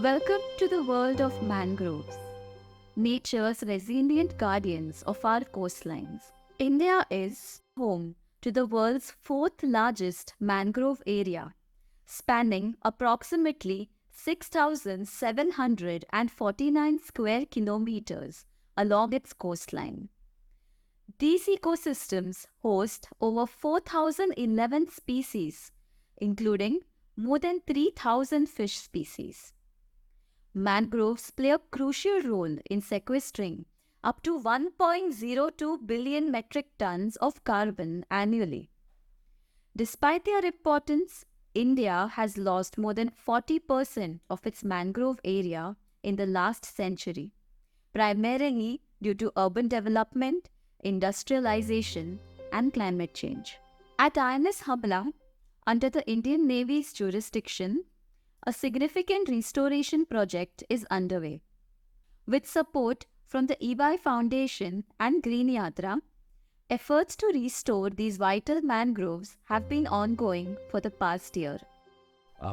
Welcome to the world of mangroves, nature's resilient guardians of our coastlines. India is home to the world's fourth largest mangrove area, spanning approximately 6,749 square kilometers along its coastline. These ecosystems host over 4,011 species, including more than 3,000 fish species. Mangroves play a crucial role in sequestering up to 1.02 billion metric tons of carbon annually. Despite their importance, India has lost more than 40% of its mangrove area in the last century, primarily due to urban development, industrialization, and climate change. At INS Hamla, under the Indian Navy's jurisdiction, a significant restoration project is underway. With support from the EY Foundation and Green Yatra, efforts to restore these vital mangroves have been ongoing for the past year.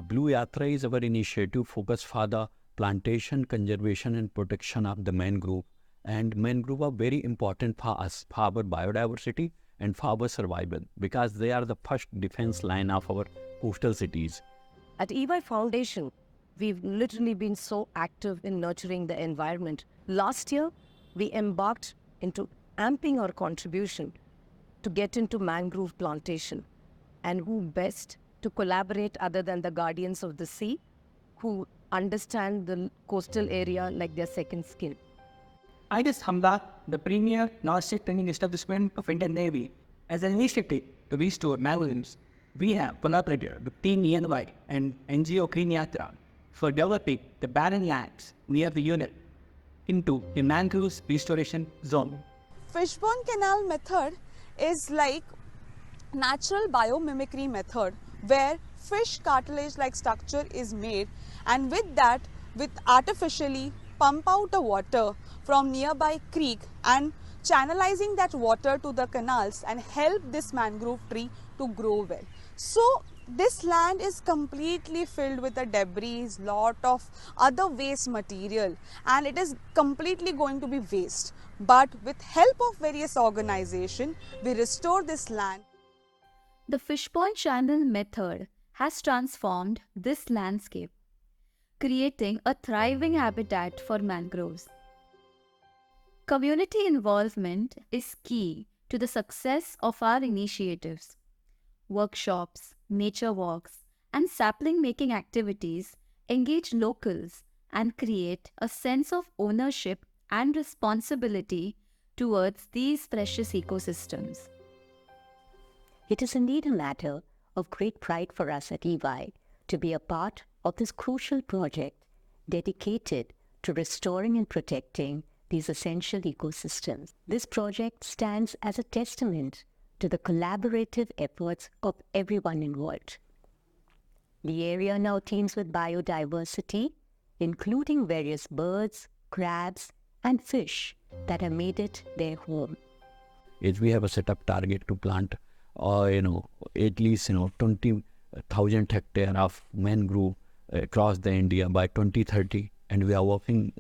Blue Yatra is our initiative focused for the plantation, conservation and protection of the mangrove. And mangrove are very important for us, for our biodiversity and for our survival, because they are the first defense line of our coastal cities. At EY Foundation, we've literally been so active in nurturing the environment. Last year, we embarked into amping our contribution to get into mangrove plantation. And who best to collaborate other than the guardians of the sea, who understand the coastal area like their second skin. INS Hamla, the premier non-state training establishment of Indian Navy, as an initiative to restore mangroves, we have collaborated with Team ENY and NGO Green Yatra for developing the barren lands near the unit into a mangroves restoration zone. Fishbone canal method is like natural biomimicry method where fish cartilage like structure is made, and with that, with artificially pump out the water from nearby creek and channelizing that water to the canals and help this mangrove tree to grow well. So this land is completely filled with the debris, lot of other waste material, and it is completely going to be waste. But with help of various organizations, we restore this land. The Fishbone Channel method has transformed this landscape, creating a thriving habitat for mangroves. Community involvement is key to the success of our initiatives. Workshops, nature walks, and sapling making activities engage locals and create a sense of ownership and responsibility towards these precious ecosystems. It is indeed a matter of great pride for us at EY to be a part of this crucial project dedicated to restoring and protecting these essential ecosystems. This project stands as a testament to the collaborative efforts of everyone involved. The area now teems with biodiversity, including various birds, crabs, and fish that have made it their home. Is we have a set up target to plant, at least 20,000 hectare of mangrove across the India by 2030, and we are working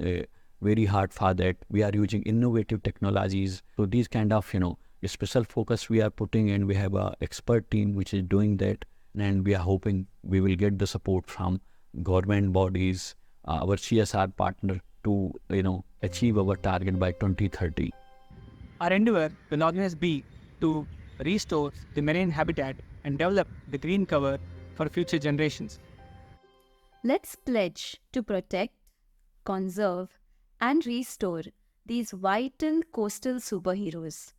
very hard for that. We are using innovative technologies. So these kind of a special focus we are putting, and we have a expert team which is doing that, and we are hoping we will get the support from government bodies, our CSR partner to achieve our target by 2030. Our endeavor will always be to restore the marine habitat and develop the green cover for future generations. Let's pledge to protect, conserve, and restore these vital coastal superheroes.